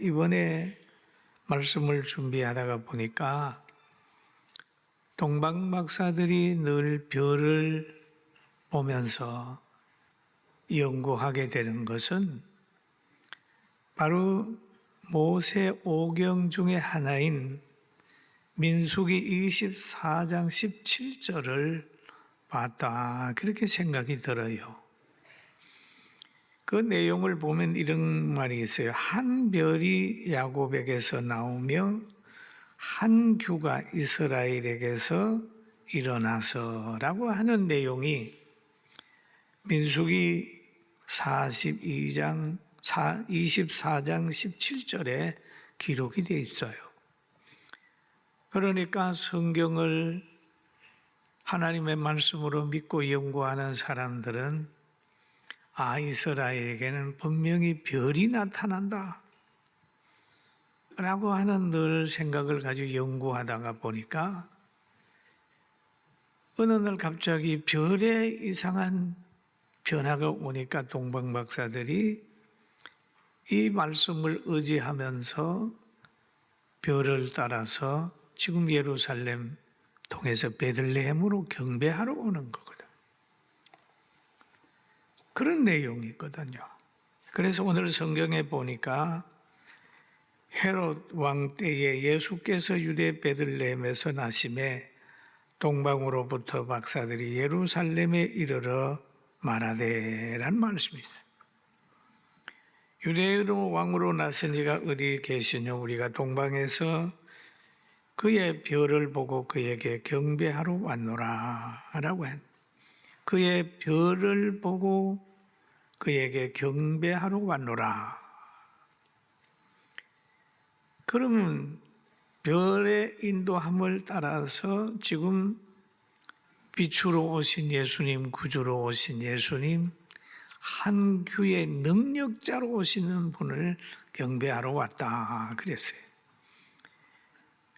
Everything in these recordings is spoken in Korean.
이번에 말씀을 준비하다가 보니까 동방 박사들이 늘 별을 보면서 연구하게 되는 것은 바로 모세 오경 중에 하나인 민수기 24장 17절을 봤다, 그렇게 생각이 들어요. 그 내용을 보면 이런 말이 있어요. 한 별이 야곱에게서 나오며 한 규가 이스라엘에게서 일어나서 라고 하는 내용이 민수기 24장 17절에 기록이 되어 있어요. 그러니까 성경을 하나님의 말씀으로 믿고 연구하는 사람들은 이스라엘에게는 분명히 별이 나타난다 라고 하는 늘 생각을 가지고 연구하다가 보니까 어느 날 갑자기 별에 이상한 변화가 오니까 동방 박사들이 이 말씀을 의지하면서 별을 따라서 지금 예루살렘 통해서 베들레헴으로 경배하러 오는 거거든. 그런 내용이 있거든요. 그래서 오늘 성경에 보니까 헤롯 왕 때에 예수께서 유대 베들레헴에서 나심에 동방으로부터 박사들이 예루살렘에 이르러 말하되라는 말씀이 있어요. 유대의 왕으로 나신 이가 어디 계시냐? 우리가 동방에서 그의 별을 보고 그에게 경배하러 왔노라 라고 했. 그의 별을 보고 그에게 경배하러 왔노라. 그러면 별의 인도함을 따라서 지금 빛으로 오신 예수님, 구주로 오신 예수님, 한 규의 능력자로 오시는 분을 경배하러 왔다 그랬어요.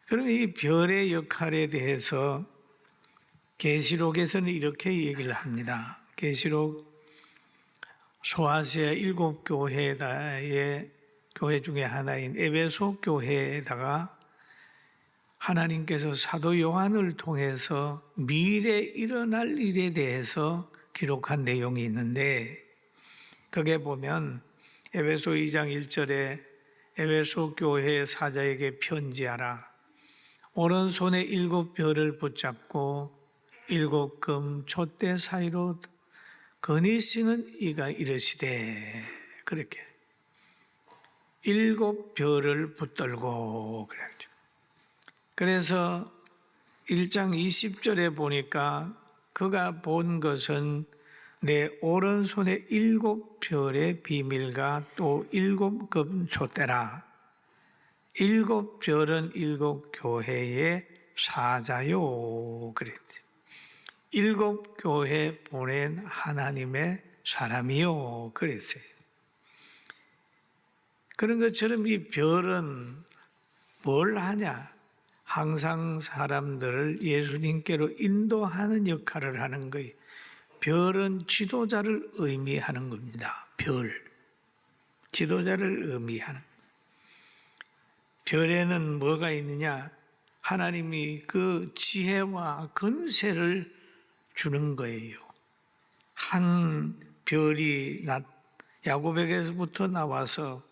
그럼 이 별의 역할에 대해서 계시록에서는 이렇게 얘기를 합니다. 계시록 소아시아 7교회의 교회 중에 하나인 에베소 교회에다가 하나님께서 사도 요한을 통해서 미래에 일어날 일에 대해서 기록한 내용이 있는데, 거기에 보면 에베소 2장 1절에 에베소 교회의 사자에게 편지하라. 오른손에 7별을 붙잡고 7금 촛대 사이로 거니시는 이가 이르시되, 그렇게 7별을 붙들고 그랬죠. 그래서 1장 20절에 보니까 그가 본 것은 내 오른손에 7별의 비밀과 또 7금 촛대라. 7별은 7교회의 사자요 그랬죠. 7교회 보낸 하나님의 사람이요 그랬어요. 그런 것처럼 이 별은 뭘 하냐? 항상 사람들을 예수님께로 인도하는 역할을 하는 거예요. 별은 지도자를 의미하는 겁니다. 별, 지도자를 의미하는. 별에는 뭐가 있느냐? 하나님이 그 지혜와 권세를 주는 거예요. 한 별이 야곱에게서부터 나와서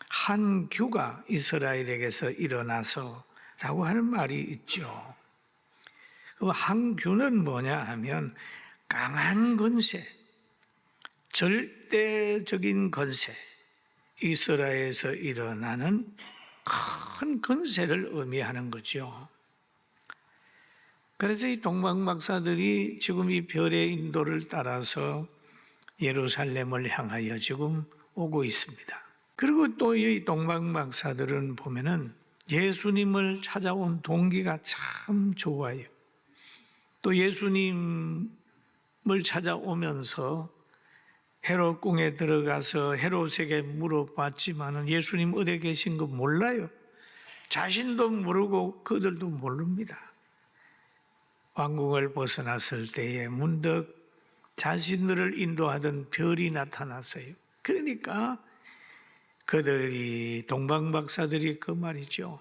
한 규가 이스라엘에게서 일어나서 라고 하는 말이 있죠. 그 한 규는 뭐냐 하면 강한 권세, 절대적인 권세, 이스라엘에서 일어나는 큰 권세를 의미하는 거죠. 그래서 이 동방 박사들이 지금 이 별의 인도를 따라서 예루살렘을 향하여 지금 오고 있습니다. 그리고 또 이 동방 박사들은 보면은 예수님을 찾아온 동기가 참 좋아요. 또 예수님을 찾아오면서 헤롯 궁에 들어가서 헤롯에게 물어봤지만은 예수님 어디 계신 거 몰라요. 자신도 모르고 그들도 모릅니다. 왕궁을 벗어났을 때에 문득 자신들을 인도하던 별이 나타났어요. 그러니까 그들이 동방박사들이 그 말이죠.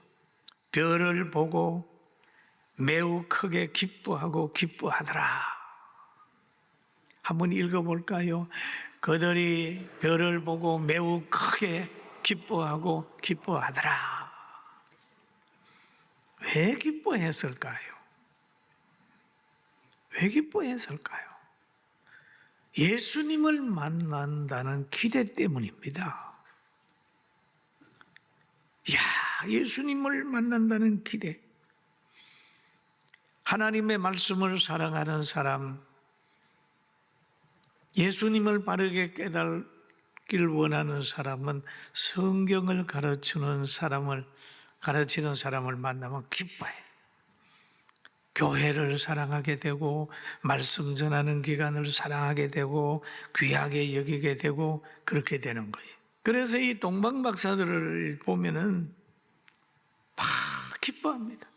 별을 보고 매우 크게 기뻐하더라. 한번 읽어볼까요? 그들이 별을 보고 매우 크게 기뻐하더라. 왜 기뻐했을까요? 왜 기뻐했을까요? 예수님을 만난다는 기대 때문입니다. 예수님을 만난다는 기대. 하나님의 말씀을 사랑하는 사람, 예수님을 바르게 깨닫길 원하는 사람은 성경을 가르치는 사람을 만나면 기뻐해. 교회를 사랑하게 되고 말씀 전하는 기간을 사랑하게 되고 귀하게 여기게 되고 그렇게 되는 거예요. 그래서 이 동방박사들을 보면은 막 기뻐합니다.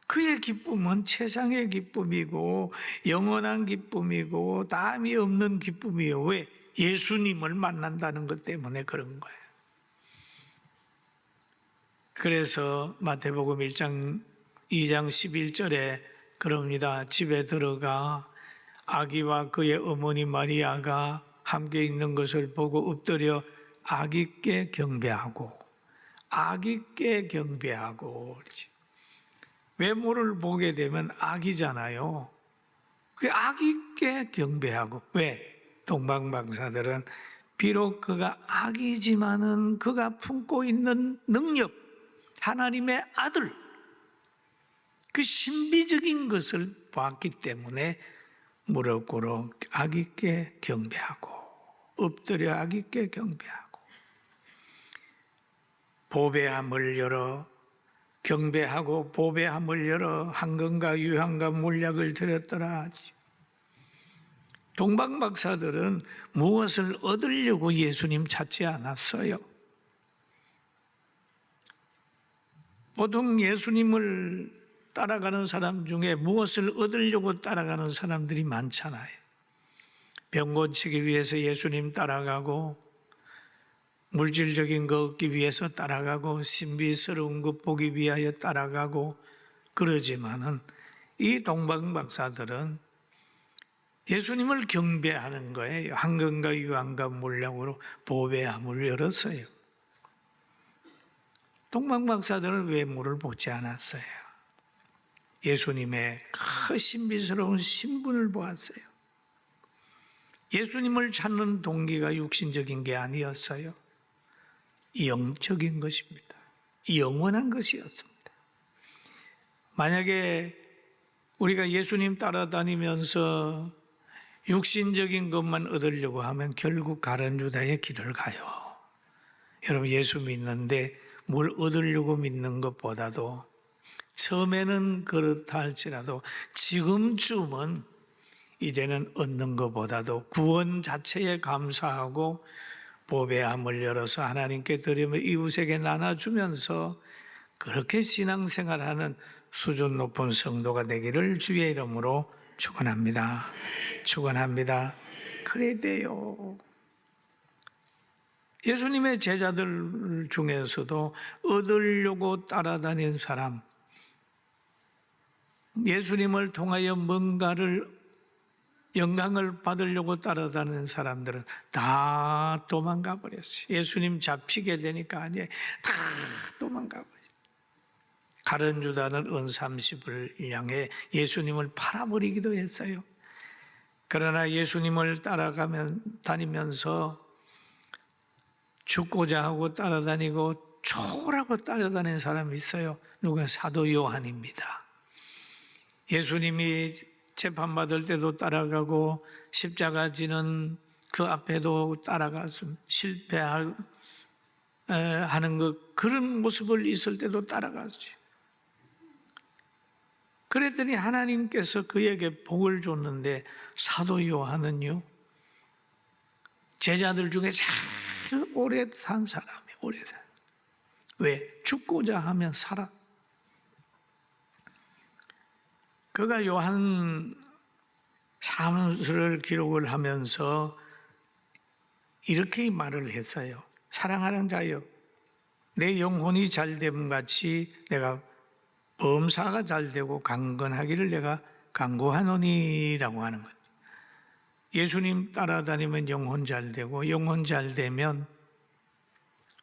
그의 기쁨은 최상의 기쁨이고 영원한 기쁨이고 다음이 없는 기쁨이에요. 왜? 예수님을 만난다는 것 때문에 그런 거예요. 그래서 마태복음 2장 11절에 그럽니다. 집에 들어가 아기와 그의 어머니 마리아가 함께 있는 것을 보고 엎드려 아기께 경배하고 그렇지. 외모를 보게 되면 아기잖아요. 그 아기께 경배하고. 왜? 동방박사들은 비록 그가 아기지만은 그가 품고 있는 능력, 하나님의 아들, 그 신비적인 것을 봤기 때문에 무릎 꿇어 아기께 경배하고 엎드려 아기께 경배하고 보배함을 열어 경배하고 보배함을 열어 황금과 유향과 몰약을 드렸더라. 동방박사들은 무엇을 얻으려고 예수님 찾지 않았어요. 보통 예수님을 따라가는 사람 중에 무엇을 얻으려고 따라가는 사람들이 많잖아요. 병 고치기 위해서 예수님 따라가고 물질적인 거 얻기 위해서 따라가고 신비스러운 것 보기 위하여 따라가고 그러지만은 이 동방박사들은 예수님을 경배하는 거예요. 황금과 유황과 몰약으로 보배함을 열었어요. 동방박사들은 외모를 보지 않았어요. 예수님의 그 신비스러운 신분을 보았어요. 예수님을 찾는 동기가 육신적인 게 아니었어요. 영적인 것입니다. 영원한 것이었습니다. 만약에 우리가 예수님 따라다니면서 육신적인 것만 얻으려고 하면 결국 가룟 유다의 길을 가요. 여러분 예수 믿는데 뭘 얻으려고 믿는 것보다도 처음에는 그렇다 할지라도 지금쯤은 이제는 얻는 것보다도 구원 자체에 감사하고 보배함을 열어서 하나님께 드리며 이웃에게 나눠주면서 그렇게 신앙생활하는 수준 높은 성도가 되기를 주의 이름으로 축원합니다. 그래야 돼요. 예수님의 제자들 중에서도 얻으려고 따라다닌 사람, 예수님을 통하여 뭔가를 영광을 받으려고 따라다니는 사람들은 다 도망가 버렸어요. 예수님 잡히게 되니까 아니에요. 다 도망가 버렸어요. 가룟 유다는 은 30을 향해 예수님을 팔아버리기도 했어요. 그러나 예수님을 다니면서 죽고자 하고 따라다니고 초라고 따라다니는 사람이 있어요. 누가? 사도 요한입니다. 예수님이 재판받을 때도 따라가고 십자가 지는 그 앞에도 따라가서 실패하는 그런 모습을 있을 때도 따라가죠. 그랬더니 하나님께서 그에게 복을 줬는데 사도 요한은요 제자들 중에 제일 오래 산 사람이에요. 오래 산. 왜? 죽고자 하면 살아. 그가 요한 사무를 기록을 하면서 이렇게 말을 했어요. 사랑하는 자여, 내 영혼이 잘됨 같이 내가 범사가 잘되고 강건하기를 내가 간구하노니라고 하는 거죠. 예수님 따라다니면 영혼 잘되고, 영혼 잘되면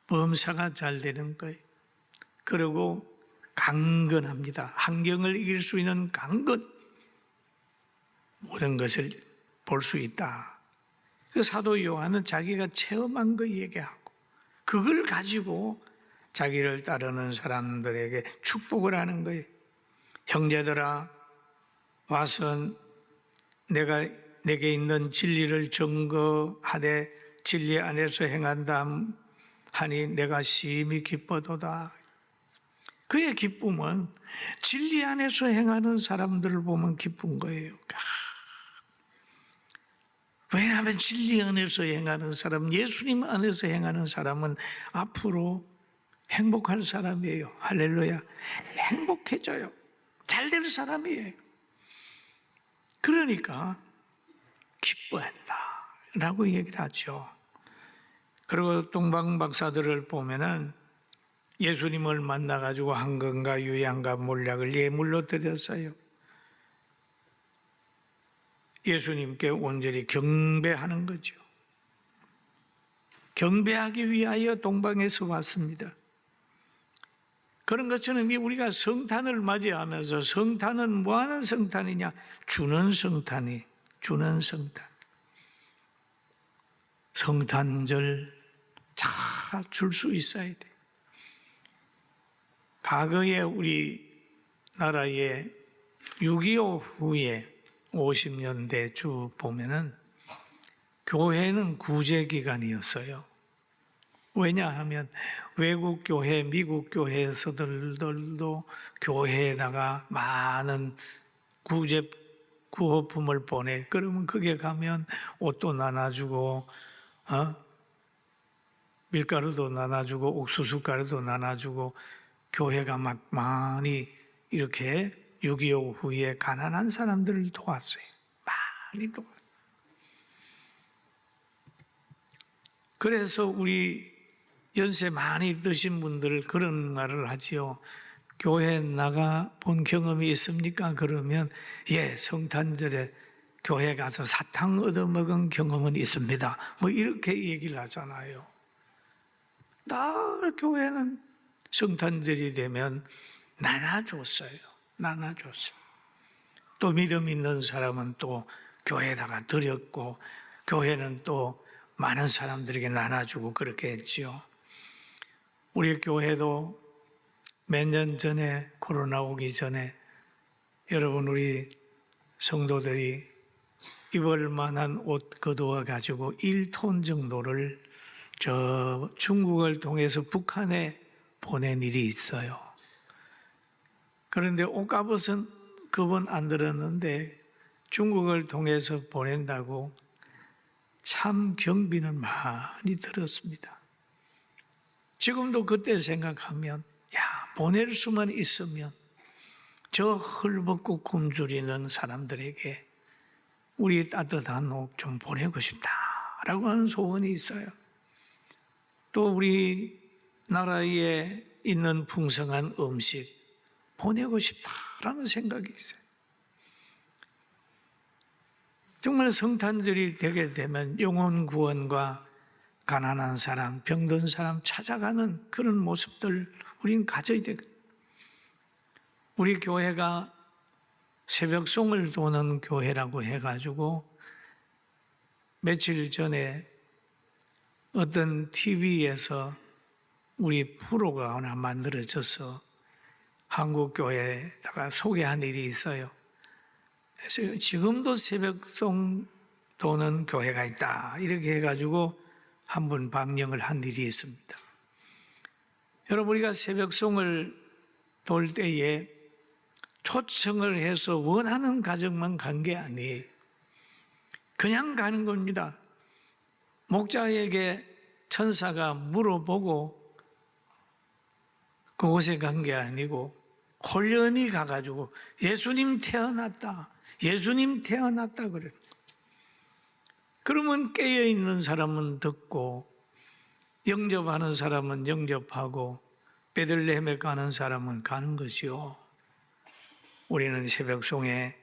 범사가 잘되는 거예요. 그리고 강건합니다. 환경을 이길 수 있는 강건, 모든 것을 볼 수 있다. 그 사도 요한은 자기가 체험한 거 얘기하고, 그걸 가지고 자기를 따르는 사람들에게 축복을 하는 거예요. 형제들아, 와서 내게 있는 진리를 증거하되 진리 안에서 행한다 하니 내가 심히 기뻐도다. 그의 기쁨은 진리 안에서 행하는 사람들을 보면 기쁜 거예요. 왜냐하면 진리 안에서 행하는 사람, 예수님 안에서 행하는 사람은 앞으로 행복할 사람이에요. 할렐루야. 행복해져요. 잘 될 사람이에요. 그러니까 기뻐한다 라고 얘기를 하죠. 그리고 동방 박사들을 보면은 예수님을 만나가지고 황금과 유향과 몰약을 예물로 드렸어요. 예수님께 온전히 경배하는 거죠. 경배하기 위하여 동방에서 왔습니다. 그런 것처럼 우리가 성탄을 맞이하면서, 성탄은 뭐하는 성탄이냐? 주는 성탄이, 주는 성탄. 성탄절 다 줄 수 있어야 돼. 과거에 우리나라의 6.25 후에 50년대 쭉 보면은 교회는 구제기관이었어요. 왜냐하면 외국 교회, 미국 교회에서들도 교회에다가 많은 구호품을 보내. 그러면 거기에 가면 옷도 나눠주고, 밀가루도 나눠주고, 옥수수 가루도 나눠주고, 교회가 막 많이 이렇게 6.25 후에 가난한 사람들을 도왔어요. 많이 도왔어요. 그래서 우리 연세 많이 드신 분들 그런 말을 하지요. 교회 나가 본 경험이 있습니까? 그러면 예, 성탄절에 교회 가서 사탕 얻어먹은 경험은 있습니다. 뭐 이렇게 얘기를 하잖아요. 늘 교회는 성탄절이 되면 나눠줬어요. 나눠줬어요. 또 믿음 있는 사람은 또 교회에다가 드렸고, 교회는 또 많은 사람들에게 나눠주고 그렇게 했죠. 우리 교회도 몇 년 전에, 코로나 오기 전에 여러분 우리 성도들이 입을 만한 옷 거두어 가지고 1톤 정도를 저 중국을 통해서 북한에 보낸 일이 있어요. 그런데 옷값은 그분 안 들었는데 중국을 통해서 보낸다고 참 경비는 많이 들었습니다. 지금도 그때 생각하면 보낼 수만 있으면 저 헐벗고 굶주리는 사람들에게 우리 따뜻한 옷 좀 보내고 싶다라고 하는 소원이 있어요. 또 우리 나라에 있는 풍성한 음식 보내고 싶다라는 생각이 있어요. 정말 성탄절이 되게 되면 영혼 구원과 가난한 사람, 병든 사람 찾아가는 그런 모습들 우리는 가져야 되거든요. 우리 교회가 새벽송을 도는 교회라고 해가지고 며칠 전에 어떤 TV에서 우리 프로가 하나 만들어져서 한국 교회에다가 소개한 일이 있어요. 그래서 지금도 새벽송 도는 교회가 있다 이렇게 해가지고 한 번 방영을 한 일이 있습니다. 여러분 우리가 새벽송을 돌 때에 초청을 해서 원하는 가정만 간 게 아니에요. 그냥 가는 겁니다. 목자에게 천사가 물어보고 그곳에 간 게 아니고 홀연히 가가지고 예수님 태어났다, 예수님 태어났다 그래요. 그러면 깨어있는 사람은 듣고 영접하는 사람은 영접하고 베들레헴에 가는 사람은 가는 거지요. 우리는 새벽송에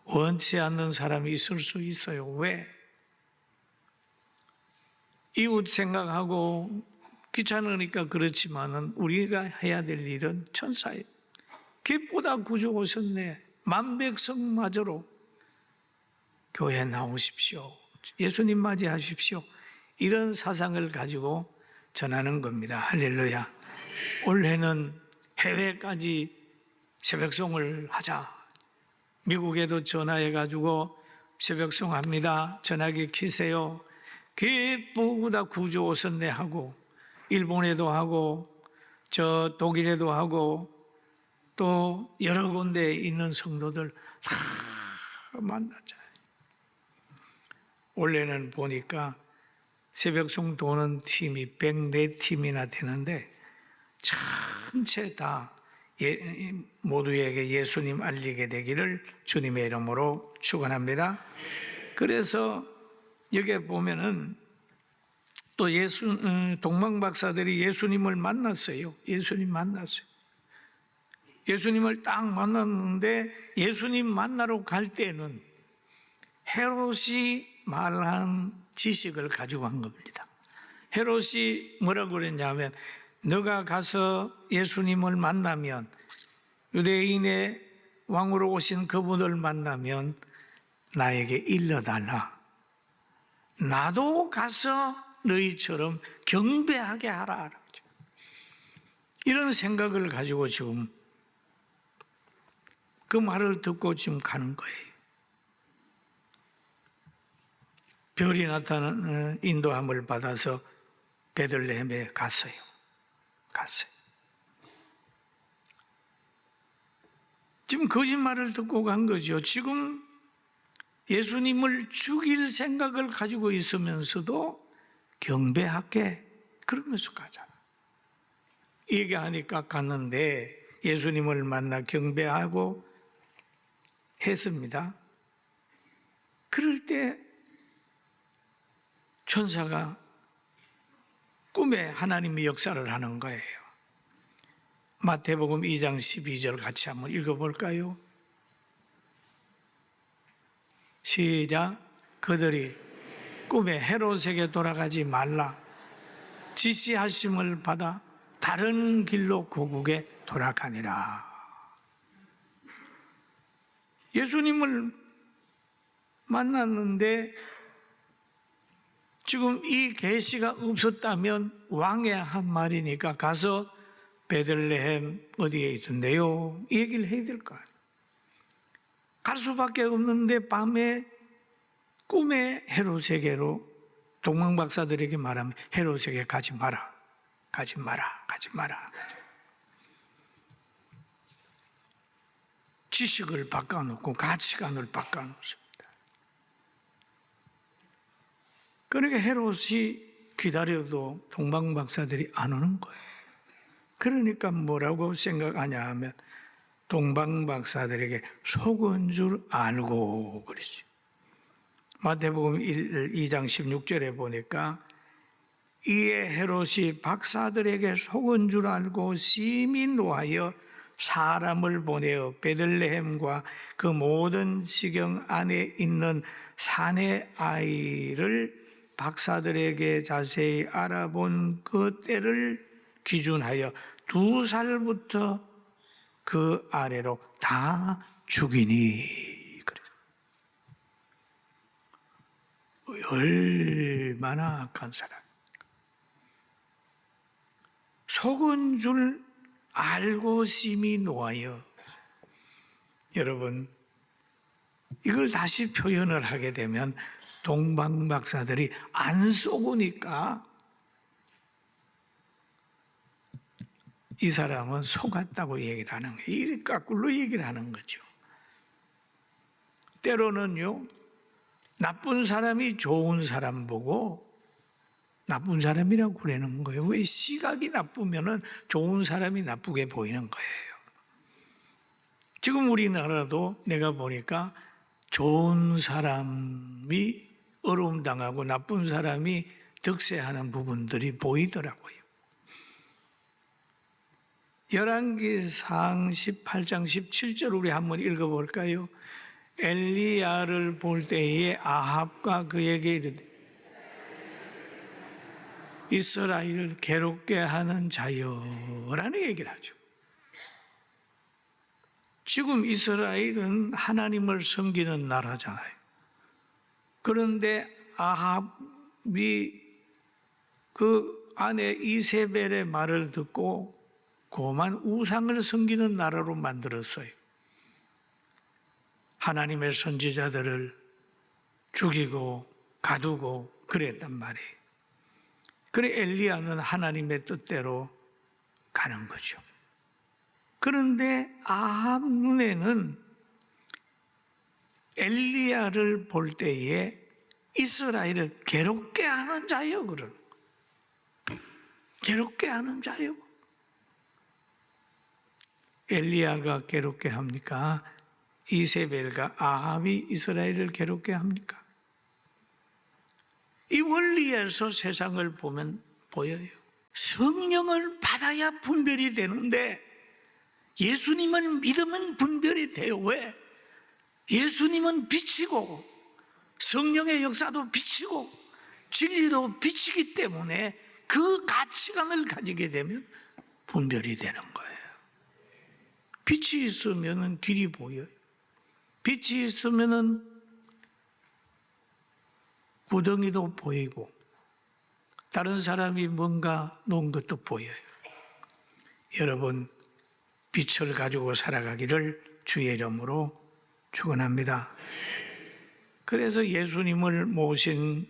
원치 않는 사람이 있을 수 있어요. 왜? 이웃 생각하고 귀찮으니까 그렇지만은 우리가 해야 될 일은 천사예요. 빛보다 구주 오셨네. 만백성마저로 교회 나오십시오. 예수님 맞이하십시오. 이런 사상을 가지고 전하는 겁니다. 할렐루야. 올해는 해외까지 새벽송을 하자. 미국에도 전화해가지고 새벽송 합니다. 전화기 키세요. 빛보다 구주 오셨네 하고, 일본에도 하고, 저 독일에도 하고, 또 여러 군데에 있는 성도들 다 만났잖아요. 원래는 보니까 새벽송 도는 팀이 104팀이나 되는데 전체 다 모두에게 예수님 알리게 되기를 주님의 이름으로 축원합니다. 그래서 여기에 보면은 또 동방 박사들이 예수님을 만났어요. 예수님 만났어요. 예수님을 딱 만났는데 예수님 만나러 갈 때는 헤롯이 말한 지식을 가지고 간 겁니다. 헤롯이 뭐라고 그랬냐면 너가 가서 예수님을 만나면 유대인의 왕으로 오신 그분을 만나면 나에게 일러달라. 나도 가서 너희처럼 경배하게 하라. 이런 생각을 가지고 지금 그 말을 듣고 지금 가는 거예요. 별이 나타나는 인도함을 받아서 베들레헴에 갔어요. 지금 거짓말을 듣고 간 거죠. 지금 예수님을 죽일 생각을 가지고 있으면서도 경배할게 그러면서 가잖아. 얘기하니까 갔는데 예수님을 만나 경배하고 했습니다. 그럴 때 천사가 꿈에 하나님이 역사를 하는 거예요. 마태복음 2장 12절 같이 한번 읽어볼까요? 시작. 그들이 꿈에 헤롯에게 돌아가지 말라 지시하심을 받아 다른 길로 고국에 돌아가니라. 예수님을 만났는데 지금 이 계시가 없었다면 왕의 한 말이니까 가서 베들레헴 어디에 있던데요? 이 얘기를 해야 될 거 아니에요. 갈 수밖에 없는데 밤에 꿈에 헤롯에게로 동방 박사들에게 말하면 헤롯에게 가지 마라. 지식을 바꿔놓고 가치관을 바꿔놓습니다. 그러니까 헤롯이 기다려도 동방 박사들이 안 오는 거예요. 그러니까 뭐라고 생각하냐 하면 동방 박사들에게 속은 줄 알고 그러죠. 마태복음 2장 16절에 보니까 이에 헤롯이 박사들에게 속은 줄 알고 심히 노하여 사람을 보내어 베들레헴과 그 모든 지경 안에 있는 사내 아이를 박사들에게 자세히 알아본 그 때를 기준하여 2살부터 그 아래로 다 죽이니. 그래. 얼마나 악한 사람. 속은 줄 알고 심히 노하여. 여러분, 이걸 다시 표현을 하게 되면 동방 박사들이 안 속으니까 이 사람은 속았다고 얘기를 하는 거예요. 이 거꾸로 얘기를 하는 거죠. 때로는요, 나쁜 사람이 좋은 사람 보고 나쁜 사람이라고 그러는 거예요. 왜? 시각이 나쁘면은 좋은 사람이 나쁘게 보이는 거예요. 지금 우리나라도 내가 보니까 좋은 사람이 어려움 당하고 나쁜 사람이 득세하는 부분들이 보이더라고요. 열왕기상 18장 17절 우리 한번 읽어볼까요? 엘리야를 볼 때에 아합과 그에게 이르되 이스라엘을 괴롭게 하는 자여라는 얘기를 하죠. 지금 이스라엘은 하나님을 섬기는 나라잖아요. 그런데 아합이 그 아내 이세벨의 말을 듣고 고만 우상을 섬기는 나라로 만들었어요. 하나님의 선지자들을 죽이고 가두고 그랬단 말이에요. 그래 엘리야는 하나님의 뜻대로 가는 거죠. 그런데 아합 눈에는 엘리야를 볼 때에 이스라엘을 괴롭게 하는 자요, 그런 괴롭게 하는 자요. 엘리야가 괴롭게 합니까? 이세벨과 아합이 이스라엘을 괴롭게 합니까? 이 원리에서 세상을 보면 보여요. 성령을 받아야 분별이 되는데 예수님을 믿으면 분별이 돼요. 왜? 예수님은 빛이고 성령의 역사도 빛이고 진리도 빛이기 때문에 그 가치관을 가지게 되면 분별이 되는 거예요. 빛이 있으면 길이 보여요. 빛이 있으면 구덩이도 보이고 다른 사람이 뭔가 놓은 것도 보여요. 여러분 빛을 가지고 살아가기를 주의 이름으로 축원합니다. 그래서 예수님을 모신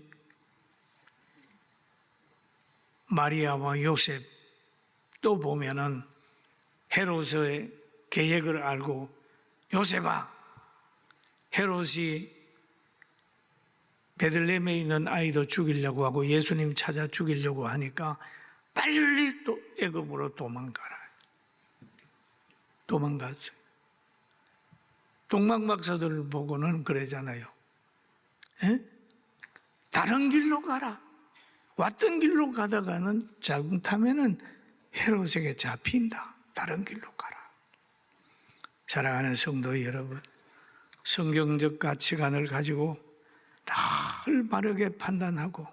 마리아와 요셉 또 보면은 헤롯의 계획을 알고 요셉아, 헤롯이 베들레헴에 있는 아이도 죽이려고 하고 예수님 찾아 죽이려고 하니까 빨리 또 애굽으로 도망가라. 도망갔어요. 동방박사들을 보고는 그러잖아요. 에? 다른 길로 가라. 왔던 길로 가다가는 잘못하면은 헤롯에게 잡힌다. 다른 길로 가라. 사랑하는 성도 여러분, 성경적 가치관을 가지고 늘 바르게 판단하고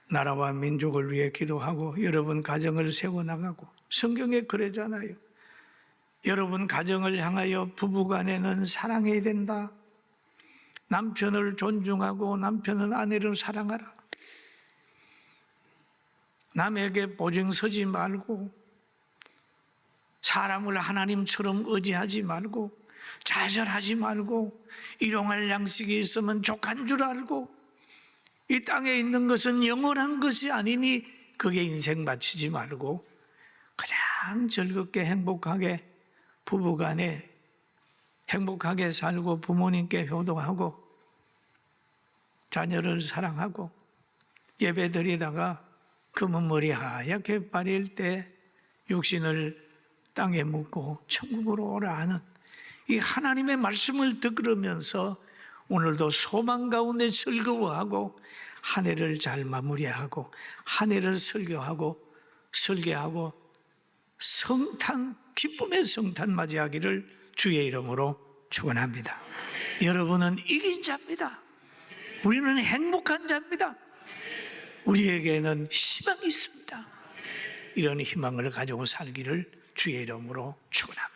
나라와 민족을 위해 기도하고 여러분 가정을 세워나가고 성경에 그러잖아요. 여러분 가정을 향하여 부부간에는 사랑해야 된다. 남편을 존중하고 남편은 아내를 사랑하라. 남에게 보증 서지 말고 사람을 하나님처럼 의지하지 말고 좌절하지 말고 일용할 양식이 있으면 족한 줄 알고 이 땅에 있는 것은 영원한 것이 아니니 그게 인생 바치지 말고 그냥 즐겁게 행복하게 부부간에 행복하게 살고 부모님께 효도하고 자녀를 사랑하고 예배드리다가 검은 머리 하얗게 빠릴 때 육신을 땅에 묻고 천국으로 오라 하는 이 하나님의 말씀을 들으면서 오늘도 소망 가운데 즐거워하고 한 해를 잘 마무리하고 한 해를 설교하고 설계하고 성탄, 기쁨의 성탄 맞이하기를 주의 이름으로 축원합니다. 여러분은 이긴 자입니다. 우리는 행복한 자입니다. 우리에게는 희망이 있습니다. 이런 희망을 가지고 살기를 주의 이름으로 축원합니다.